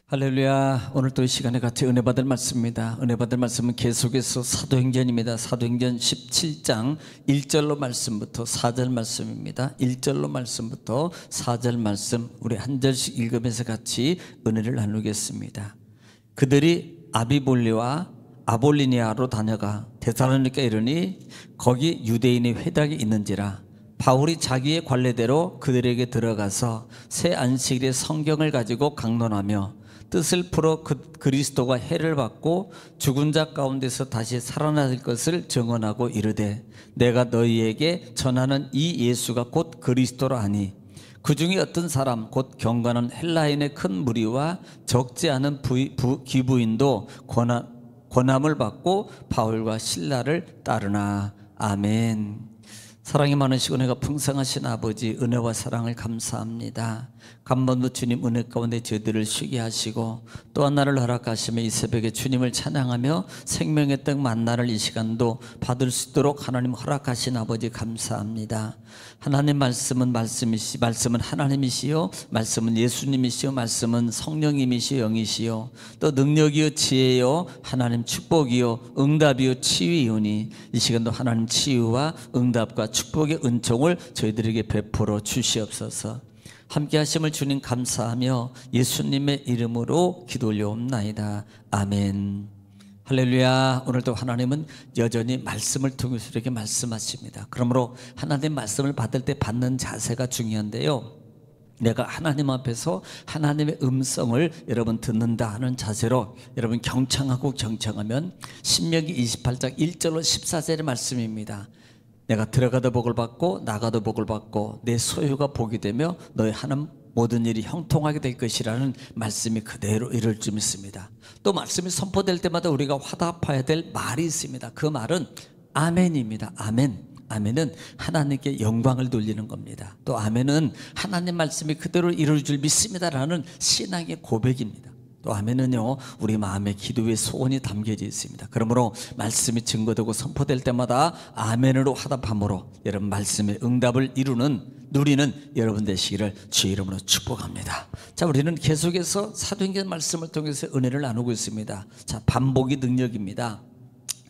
할렐루야. 오늘 또 이 시간에 같이 은혜 받을 말씀입니다. 은혜 받을 말씀은 계속해서 사도행전입니다. 사도행전 17장 1절로 말씀부터 4절 말씀입니다. 1절로 말씀부터 4절 말씀 우리 한 절씩 읽으면서 같이 은혜를 나누겠습니다. 그들이 아비볼리와 아볼리니아로 다녀가 데살로니가 이르니 거기 유대인의 회당이 있는지라. 바울이 자기의 관례대로 그들에게 들어가서 새 안식일에 성경을 가지고 강론하며 뜻을 풀어 그리스도가 해를 받고 죽은 자 가운데서 다시 살아날 것을 증언하고 이르되 내가 너희에게 전하는 이 예수가 곧 그리스도라 하니 그 중에 어떤 사람 곧 경건한 헬라인의 큰 무리와 적지 않은 기부인도 권함을 받고 바울과 실라를 따르나. 아멘. 사랑이 많으시고 은혜가 풍성하신 아버지, 은혜와 사랑을 감사합니다. 간번도 주님 은혜 가운데 저희들을 쉬게 하시고 또 하나를 허락하시며 이 새벽에 주님을 찬양하며 생명의 떡 만나를 이 시간도 받을 수 있도록 하나님 허락하신 아버지 감사합니다. 하나님 말씀은 말씀은 하나님이시요, 말씀은 예수님이시요, 말씀은 성령님이시요, 영이시요, 또 능력이요, 지혜요, 하나님 축복이요, 응답이요, 치유이오니 이 시간도 하나님 치유와 응답과 축복의 은총을 저희들에게 베풀어 주시옵소서. 함께 하심을 주님 감사하며 예수님의 이름으로 기도 올려옵나이다. 아멘. 할렐루야. 오늘도 하나님은 여전히 말씀을 통해서 이렇게 말씀하십니다. 그러므로 하나님 말씀을 받을 때 받는 자세가 중요한데요, 내가 하나님 앞에서 하나님의 음성을 여러분 듣는다 하는 자세로 여러분 경청하면 신명기 28장 1절로 14절의 말씀입니다. 내가 들어가도 복을 받고 나가도 복을 받고 내 소유가 복이 되며 너의 하는 모든 일이 형통하게 될 것이라는 말씀이 그대로 이룰 줄 믿습니다. 또 말씀이 선포될 때마다 우리가 화답해야 될 말이 있습니다. 그 말은 아멘입니다. 아멘. 아멘은 하나님께 영광을 돌리는 겁니다. 또 아멘은 하나님 말씀이 그대로 이룰 줄 믿습니다라는 신앙의 고백입니다. 또 아멘은요, 우리 마음의 기도의 소원이 담겨져 있습니다. 그러므로 말씀이 증거되고 선포될 때마다 아멘으로 화답함으로 여러분 말씀의 응답을 누리는 여러분 되시기를 주의 이름으로 축복합니다. 자, 우리는 계속해서 사도행전 말씀을 통해서 은혜를 나누고 있습니다. 자, 반복이 능력입니다.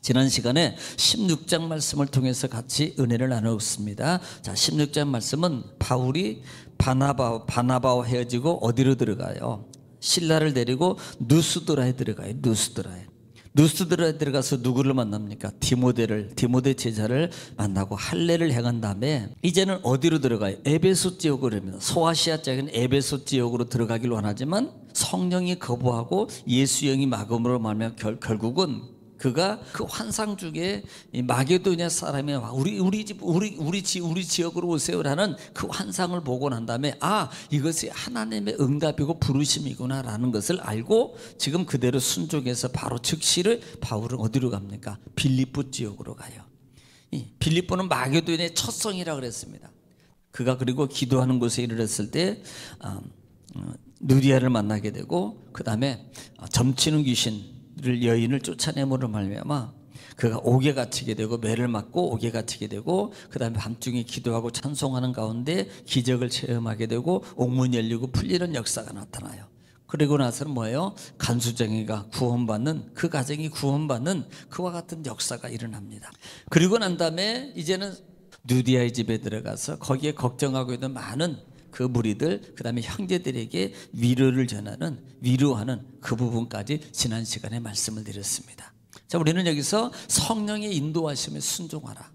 지난 시간에 16장 말씀을 통해서 같이 은혜를 나누었습니다. 자, 16장 말씀은 바울이 바나바와 헤어지고 어디로 들어가요? 실라를 데리고 누스드라에 들어가요. 누스드라에 들어가서 누구를 만납니까? 디모데 제자를 만나고 할례를 행한 다음에 이제는 어디로 들어가요? 에베소 지역으로 합니다. 소아시아 쪽은 에베소 지역으로 들어가길 원하지만 성령이 거부하고 예수 영이 막음으로 말하면 결국은 그가 그 환상 중에 마게도냐 사람이 우리 지역으로 오세요라는 그 환상을 보고 난 다음에 이것이 하나님의 응답이고 부르심이구나 라는 것을 알고 지금 그대로 순종해서 바로 즉시를 바울은 어디로 갑니까? 빌립보 지역으로 가요. 빌립보는 마게도냐의 첫 성이라고 그랬습니다. 그가 그리고 기도하는 곳에 이르렀을 때 누디아를 만나게 되고 그 다음에 점치는 귀신 여인을 쫓아내므로 말미암아 그가 옥에 갇히게 되고 매를 맞고 옥에 갇히게 되고 그 다음에 밤중에 기도하고 찬송하는 가운데 기적을 체험하게 되고 옥문이 열리고 풀리는 역사가 나타나요. 그리고 나서는 뭐예요? 간수정이가 구원받는, 그 가정이 구원받는 그와 같은 역사가 일어납니다. 그리고 난 다음에 이제는 누디아의 집에 들어가서 거기에 걱정하고 있는 많은 그 무리들, 그 다음에 형제들에게 위로하는 그 부분까지 지난 시간에 말씀을 드렸습니다. 자, 우리는 여기서 성령의 인도하심에 순종하라.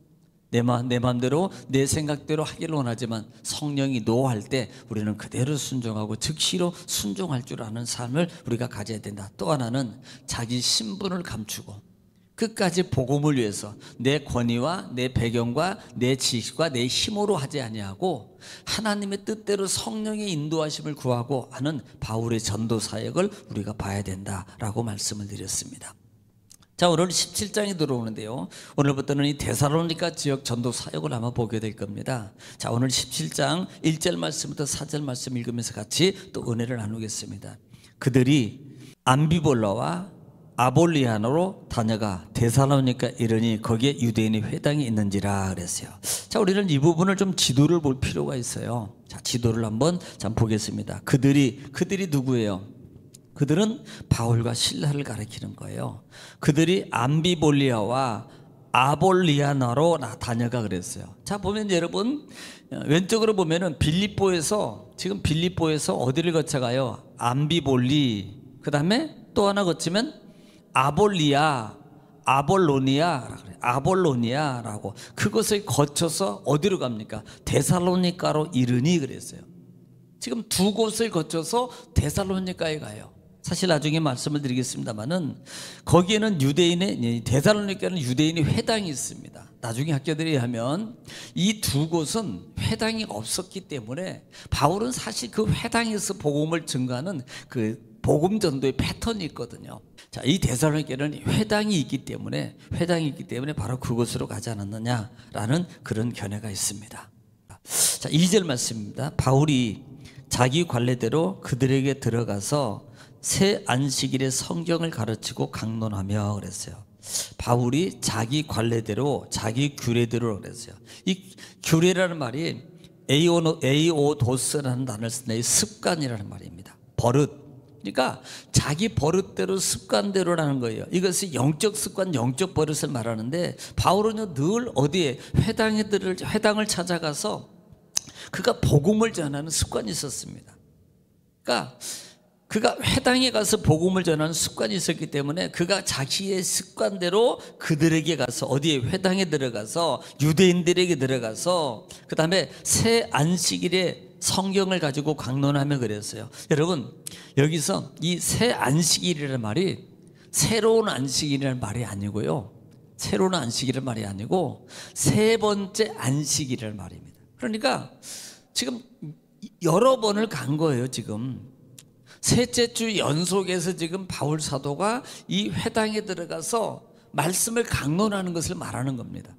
내 마음대로 내 생각대로 하기를 원하지만 성령이 노할 때 우리는 그대로 순종하고 즉시로 순종할 줄 아는 삶을 우리가 가져야 된다. 또 하나는 자기 신분을 감추고 끝까지 복음을 위해서 내 권위와 내 배경과 내 지식과 내 힘으로 하지 아니하고 하나님의 뜻대로 성령의 인도하심을 구하고 하는 바울의 전도 사역을 우리가 봐야 된다라고 말씀을 드렸습니다. 자, 오늘 17장에 들어오는데요, 오늘부터는 이 데살로니가 지역 전도 사역을 아마 보게 될 겁니다. 자, 오늘 17장 1절 말씀부터 4절 말씀 읽으면서 같이 또 은혜를 나누겠습니다. 그들이 암비볼라와 아볼리아노로 다녀가 데살로니가 이르니 거기에 유대인의 회당이 있는지라 그랬어요. 자, 우리는 이 부분을 좀 지도를 볼 필요가 있어요. 자, 지도를 한번 보겠습니다. 그들이 누구예요? 그들은 바울과 실라를 가리키는 거예요. 그들이 암비볼리아와 아볼리아나로 다녀가 그랬어요. 자, 보면 여러분 왼쪽으로 보면은 지금 빌립보에서 어디를 거쳐가요? 암비볼리, 그 다음에 또 하나 거치면 아볼로니아라고 그것을 거쳐서 어디로 갑니까? 데살로니가로 이르니 그랬어요. 지금 두 곳을 거쳐서 데살로니가에 가요. 사실 나중에 말씀을 드리겠습니다만은 거기에는 데살로니가는 유대인의 회당이 있습니다. 나중에 학자들이 하면 이 두 곳은 회당이 없었기 때문에 바울은 사실 그 회당에서 복음을 증거하는 그 복음 전도의 패턴이 있거든요. 자, 이 데살로니가는 회당이 있기 때문에 바로 그곳으로 가지 않았느냐라는 그런 견해가 있습니다. 자, 2절 말씀입니다. 바울이 자기 관례대로 그들에게 들어가서 새 안식일에 성경을 가르치고 강론하며 그랬어요. 바울이 자기 관례대로, 자기 규례대로 그랬어요. 이 규례라는 말이 에이오도스라는 단어를 쓴 습관이라는 말입니다. 버릇. 그러니까 자기 버릇대로 습관대로라는 거예요. 이것이 영적 습관, 영적 버릇을 말하는데 바울은요 늘 어디에 회당을 찾아가서 그가 복음을 전하는 습관이 있었습니다. 그러니까 그가 회당에 가서 복음을 전하는 습관이 있었기 때문에 그가 자기의 습관대로 그들에게 가서 어디에 회당에 들어가서 유대인들에게 들어가서 그 다음에 새 안식일에 성경을 가지고 강론하며 그랬어요. 여러분 여기서 이 새 안식일이라는 말이 새로운 안식일이라는 말이 아니고요. 새로운 안식일이라는 말이 아니고 세 번째 안식일이라는 말입니다. 그러니까 지금 여러 번을 간 거예요. 지금 셋째 주 연속해서 지금 바울 사도가 이 회당에 들어가서 말씀을 강론하는 것을 말하는 겁니다.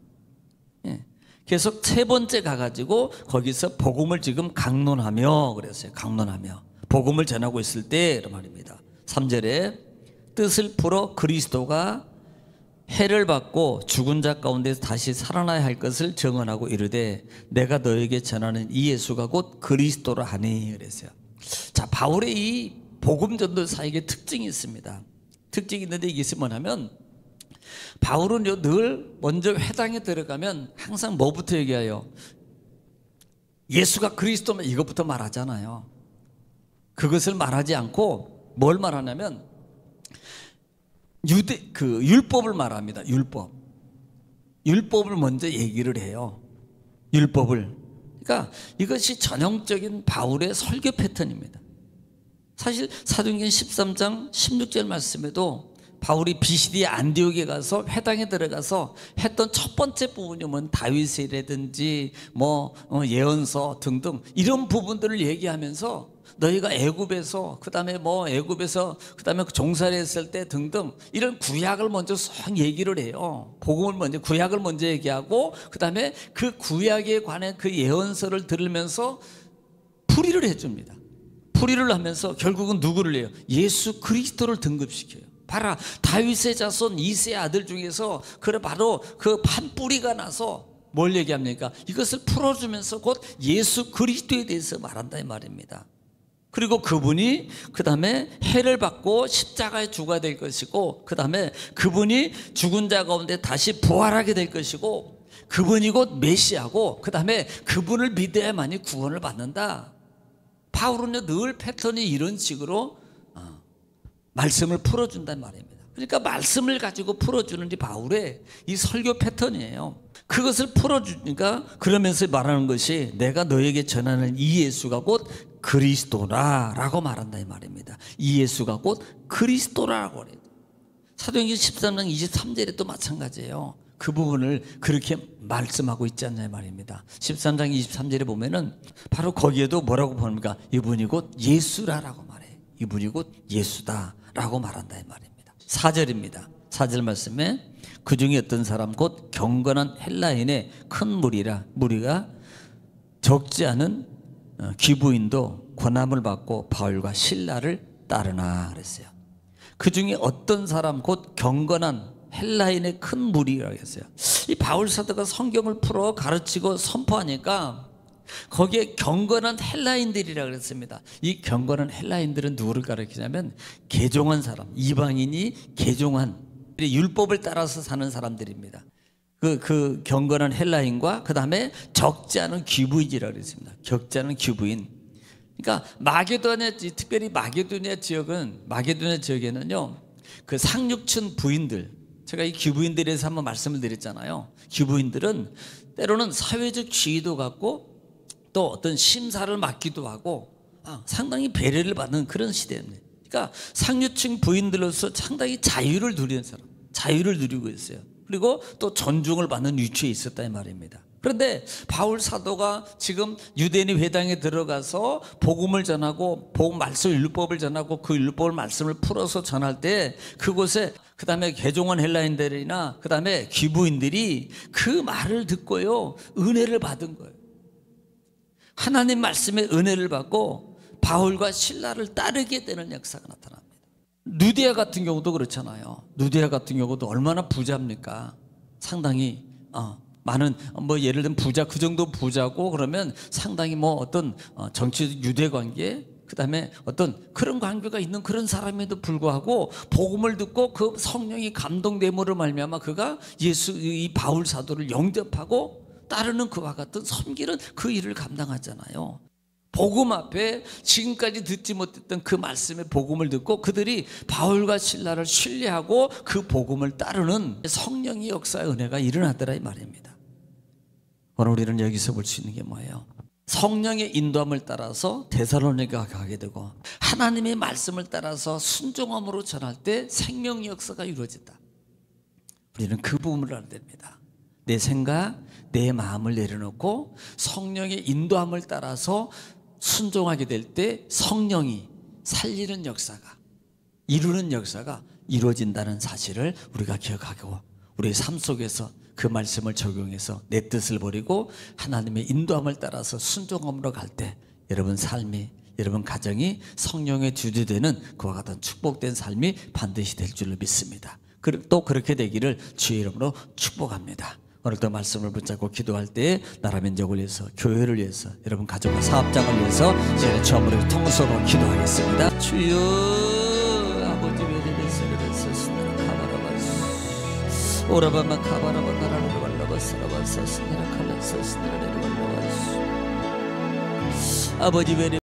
예. 계속 세 번째 가가지고 거기서 복음을 지금 강론하며 그랬어요. 강론하며 복음을 전하고 있을 때 이런 말입니다. 3절에 뜻을 풀어 그리스도가 해를 받고 죽은 자 가운데서 다시 살아나야 할 것을 증언하고 이르되 내가 너에게 전하는 이 예수가 곧 그리스도라 하니 그랬어요. 자, 바울의 이 복음 전도 사역의 특징이 있습니다. 특징이 있는데 이게 뭐냐면 바울은요 늘 먼저 회당에 들어가면 항상 뭐부터 얘기해요? 예수가 그리스도면 이것부터 말하잖아요. 그것을 말하지 않고 뭘 말하냐면 율법을 말합니다. 율법을 먼저 얘기를 해요. 율법을. 그러니까 이것이 전형적인 바울의 설교 패턴입니다. 사실 사도행전 13장 16절 말씀에도 바울이 비시디아 안디옥에 가서 회당에 들어가서 했던 첫 번째 부분이 뭐 다윗이라든지 예언서 등등 이런 부분들을 얘기하면서 너희가 애굽에서 그다음에 그다음에 종살이 했을 때 등등 이런 구약을 먼저 쏙 얘기를 해요. 복음을 먼저 구약을 먼저 얘기하고 그다음에 그 구약에 관한 그 예언서를 들으면서 풀이를 해줍니다. 풀이를 하면서 결국은 누구를 해요? 예수 그리스도를 등급시켜요. 봐라, 다윗의 자손 이새의 아들 중에서 바로 그 판뿌리가 나서 뭘 얘기합니까? 이것을 풀어주면서 곧 예수 그리스도에 대해서 말한다 이 말입니다. 그리고 그분이 그 다음에 해를 받고 십자가에 죽어야 될 것이고 그 다음에 그분이 죽은 자 가운데 다시 부활하게 될 것이고 그분이 곧 메시아고 그 다음에 그분을 믿어야만이 구원을 받는다. 바울은 늘 패턴이 이런 식으로 말씀을 풀어준단 말입니다. 그러니까 말씀을 가지고 풀어주는 게 바울의 이 설교 패턴이에요. 그것을 풀어주니까 그러면서 말하는 것이 내가 너에게 전하는 이 예수가 곧 그리스도라 라고 말한다 이 말입니다. 이 예수가 곧 그리스도라고 그래요. 사도행전 13장 23절에 또 마찬가지예요. 그 부분을 그렇게 말씀하고 있지 않냐 말입니다. 13장 23절에 보면은 바로 거기에도 뭐라고 보니까 이분이 곧 예수라라고 말해요. 이분이 곧 예수다라고 말한다 이 말입니다. 4절입니다. 4절 말씀에 그 중에 어떤 사람 곧 경건한 헬라인의 큰 무리가 적지 않은 귀부인도 권함을 받고 바울과 실라를 따르나 그랬어요. 그 중에 어떤 사람 곧 경건한 헬라인의 큰 무리라고 했어요. 이 바울 사도가 성경을 풀어 가르치고 선포하니까 거기에 경건한 헬라인들이라고 그랬습니다. 이 경건한 헬라인들은 누구를 가리키냐면 개종한 사람, 이방인이 개종한 율법을 따라서 사는 사람들입니다. 그 경건한 헬라인과 그 다음에 적지 않은 귀부인이라고 그랬습니다. 적지 않은 귀부인. 그러니까 마게도냐, 특별히 마게도냐 지역에는요, 그 상류층 부인들, 제가 이 귀부인들에 대해서 한번 말씀을 드렸잖아요. 귀부인들은 때로는 사회적 지위도 갖고 또 어떤 심사를 맡기도 하고 상당히 배려를 받는 그런 시대입니다. 그러니까 상류층 부인들로서 상당히 자유를 누리는 사람, 자유를 누리고 있어요. 그리고 또 존중을 받는 위치에 있었다 이 말입니다. 그런데 바울 사도가 지금 유대인의 회당에 들어가서 복음을 전하고 복음 말씀 율법을 전하고 그 율법을 말씀을 풀어서 전할 때 그곳에 그 다음에 개종한 헬라인들이나 그 다음에 귀부인들이 그 말을 듣고요 은혜를 받은 거예요. 하나님 말씀의 은혜를 받고 바울과 실라를 따르게 되는 역사가 나타납니다. 누디아 같은 경우도 그렇잖아요. 누디아 같은 경우도 얼마나 부자입니까? 상당히 많은 예를 들면 부자, 그 정도 부자고 그러면 상당히 어떤 정치적 유대 관계, 그 다음에 어떤 그런 관계가 있는 그런 사람에도 불구하고 복음을 듣고 그 성령이 감동됨으로 말미암아 그가 이 바울 사도를 영접하고 따르는 그와 같은 섬기는 그 일을 감당하잖아요. 복음 앞에 지금까지 듣지 못했던 그 말씀의 복음을 듣고 그들이 바울과 실라를 신뢰하고 그 복음을 따르는 성령의 역사의 은혜가 일어나더라 이 말입니다. 오늘 우리는 여기서 볼 수 있는 게 뭐예요? 성령의 인도함을 따라서 데살로니가 가게 되고 하나님의 말씀을 따라서 순종함으로 전할 때 생명의 역사가 이루어진다. 우리는 그 부분을 알아야 됩니다. 내 생각, 내 마음을 내려놓고 성령의 인도함을 따라서 순종하게 될 때 성령이 살리는 역사가, 이루는 역사가 이루어진다는 사실을 우리가 기억하고 우리의 삶 속에서 그 말씀을 적용해서 내 뜻을 버리고 하나님의 인도함을 따라서 순종함으로 갈 때 여러분 삶이, 여러분 가정이 성령의 주도되는 그와 같은 축복된 삶이 반드시 될 줄로 믿습니다. 또 그렇게 되기를 주의 이름으로 축복합니다. 오늘도 말씀을 붙잡고 기도할 때 나라 민족을 위해서, 교회를 위해서, 여러분 가정과 사업장을 위해서 제가 처음으로 통수로 기도하겠습니다. 주여 아버지 베레베스레베스 스나라 카바라바스 오라바마 카바라바 나라를 발라바스라바스 스나라 칼라스 스나라 레르발라바스 아버지 베레